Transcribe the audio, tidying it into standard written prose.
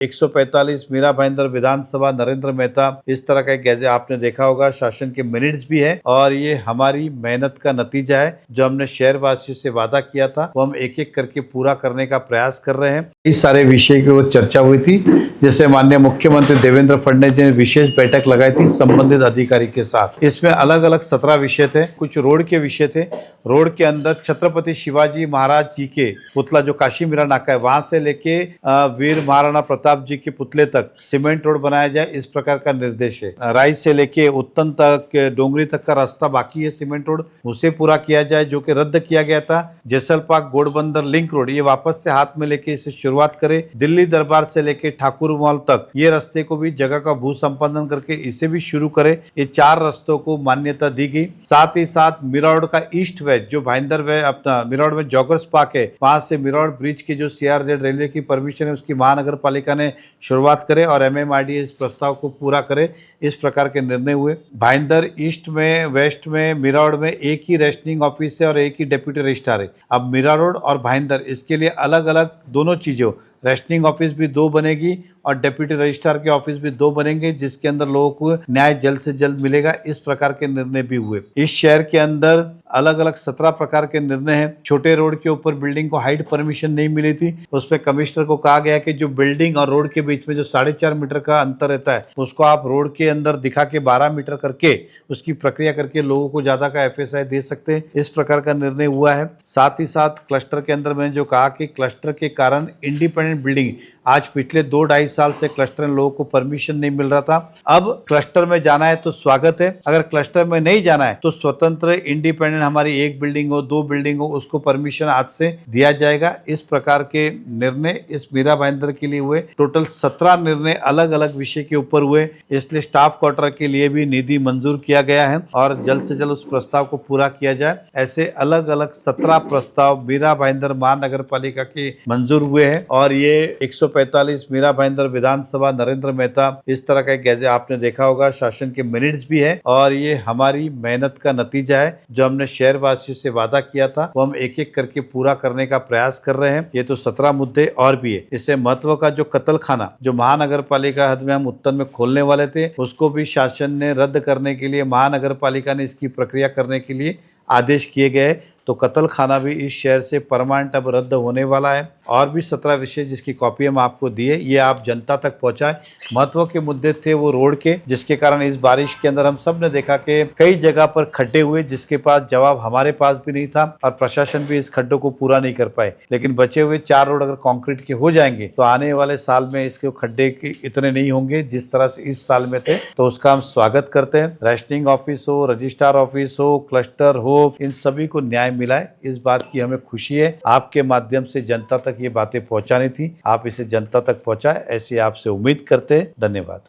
145 मीरा भाईंदर विधानसभा नरेंद्र मेहता, इस तरह का एक गैजेट आपने देखा होगा। शासन के मिनट्स भी है और ये हमारी मेहनत का नतीजा है। जो हमने शहरवासियों से वादा किया था वो हम एक एक करके पूरा करने का प्रयास कर रहे हैं। इस सारे विषय की वो चर्चा हुई थी, जिससे माननीय मुख्यमंत्री देवेंद्र फडणवीस जी ने विशेष बैठक लगाई थी संबंधित अधिकारी के साथ। इसमें अलग अलग 17 विषय थे। कुछ रोड के विषय थे। रोड के अंदर छत्रपति शिवाजी महाराज जी के पुतला जो काशी मीरा नाका है वहां से लेके वीर महाराणा प्रताप जी के पुतले तक सीमेंट रोड बनाया जाए, इस प्रकार का निर्देश है। राई से लेके उत्तन तक डोंगरी तक का रास्ता बाकी है सीमेंट रोड, उसे पूरा किया जाए जो कि रद्द किया गया था। जैसलपाक घोड़बंदर लिंक रोड ये वापस से हाथ में लेके इसे शुरुआत करे। दिल्ली दरबार से लेके ठाकुर मॉल तक ये रास्ते को भी जगह का भू संपादन करके इसे भी शुरू करे। ये 4 रास्तों को मान्यता दी गई। साथ ही साथ मीरा रोड का ईस्ट वेस्ट जो भाईंदर वे अपना मीरा रोड में जॉगर्स पार्क है वहां से मीरा रोड ब्रिज की जो सीआरजेड रेलवे की परमिशन है उसकी महानगर पालिका ने शुरुआत करे और एमएमआरडीए इस प्रस्ताव को पूरा करे, इस प्रकार के निर्णय हुए। भाईंदर ईस्ट में वेस्ट में मीरा रोड में एक ही रजिस्ट्रिंग ऑफिस है और एक ही डेप्यूटी रजिस्ट्रार है। अब मीरा रोड और भाईंदर इसके लिए अलग अलग दोनों चीजों रजिस्ट्रिंग ऑफिस भी 2 बनेगी और डेप्यूटी रजिस्ट्रार के ऑफिस भी 2 बनेंगे, जिसके अंदर लोगों को न्याय जल्द से जल्द मिलेगा। इस प्रकार के निर्णय भी हुए। इस शहर के अंदर अलग अलग 17 प्रकार के निर्णय हैं। छोटे रोड के ऊपर बिल्डिंग को हाइट परमिशन नहीं मिली थी, उसमें कमिश्नर को कहा गया कि जो बिल्डिंग और रोड के बीच में जो 4.5 मीटर का अंतर रहता है उसको आप रोड के अंदर दिखा के 12 मीटर करके उसकी प्रक्रिया करके लोगों को ज्यादा का एफएसआई दे सकते हैं। इस प्रकार का निर्णय हुआ है। साथ ही साथ क्लस्टर के अंदर मैंने जो कहा कि क्लस्टर के कारण इंडिपेंडेंट बिल्डिंग आज पिछले 2-2.5 साल से क्लस्टर में लोगों को परमिशन नहीं मिल रहा था। अब क्लस्टर में जाना है तो स्वागत है, अगर क्लस्टर में नहीं जाना है तो स्वतंत्र इंडिपेंडेंट हमारी 1 बिल्डिंग हो 2 बिल्डिंग हो उसको परमिशन आज से दिया जाएगा। इस प्रकार के निर्णय इस मीरा भाईंदर के लिए हुए। टोटल 17 निर्णय अलग अलग विषय के ऊपर हुए। इसलिए स्टाफ क्वार्टर के लिए भी निधि मंजूर किया गया है और जल्द से जल्द उस प्रस्ताव को पूरा किया जाए। ऐसे अलग अलग 17 प्रस्ताव मीरा भाईंदर महानगर पालिका के मंजूर हुए हैं और ये 145 मीरा भाईंदर विधानसभा नरेंद्र मेहता, इस तरह का एक गैजेट आपने देखा होगा। शासन के मिनट्स भी है और ये हमारी मेहनत का नतीजा है। जो हमने शहरवासियों से वादा किया था वो हम एक एक करके पूरा करने का प्रयास कर रहे हैं। ये तो 17 मुद्दे और भी है। इससे महत्व का जो कत्ल खाना जो महानगर पालिका हद में हम उत्तर में खोलने वाले थे उसको भी शासन ने रद्द करने के लिए महानगर पालिका ने इसकी प्रक्रिया करने के लिए आदेश किए गए। तो कत्ल खाना भी इस शहर से परमानेंट अब रद्द होने वाला है। और भी 17 विषय जिसकी कॉपी हम आपको दिए, ये आप जनता तक पहुंचाए। महत्व के मुद्दे थे वो रोड के, जिसके कारण इस बारिश के अंदर हम सब ने देखा कि कई जगह पर खड्डे हुए जिसके पास जवाब हमारे पास भी नहीं था और प्रशासन भी इस खड्डों को पूरा नहीं कर पाए। लेकिन बचे हुए 4 रोड अगर कंक्रीट के हो जाएंगे तो आने वाले साल में इसके खड्डे इतने नहीं होंगे जिस तरह से इस साल में थे। तो उसका हम स्वागत करते हैं। रजिस्ट्रिंग ऑफिस हो, रजिस्ट्रार ऑफिस हो, क्लस्टर हो, इन सभी को न्याय मिला है, इस बात की हमें खुशी है। आपके माध्यम से जनता तक ये बातें पहुंचानी थी, आप इसे जनता तक पहुंचाए ऐसी आपसे उम्मीद करते हैं। धन्यवाद।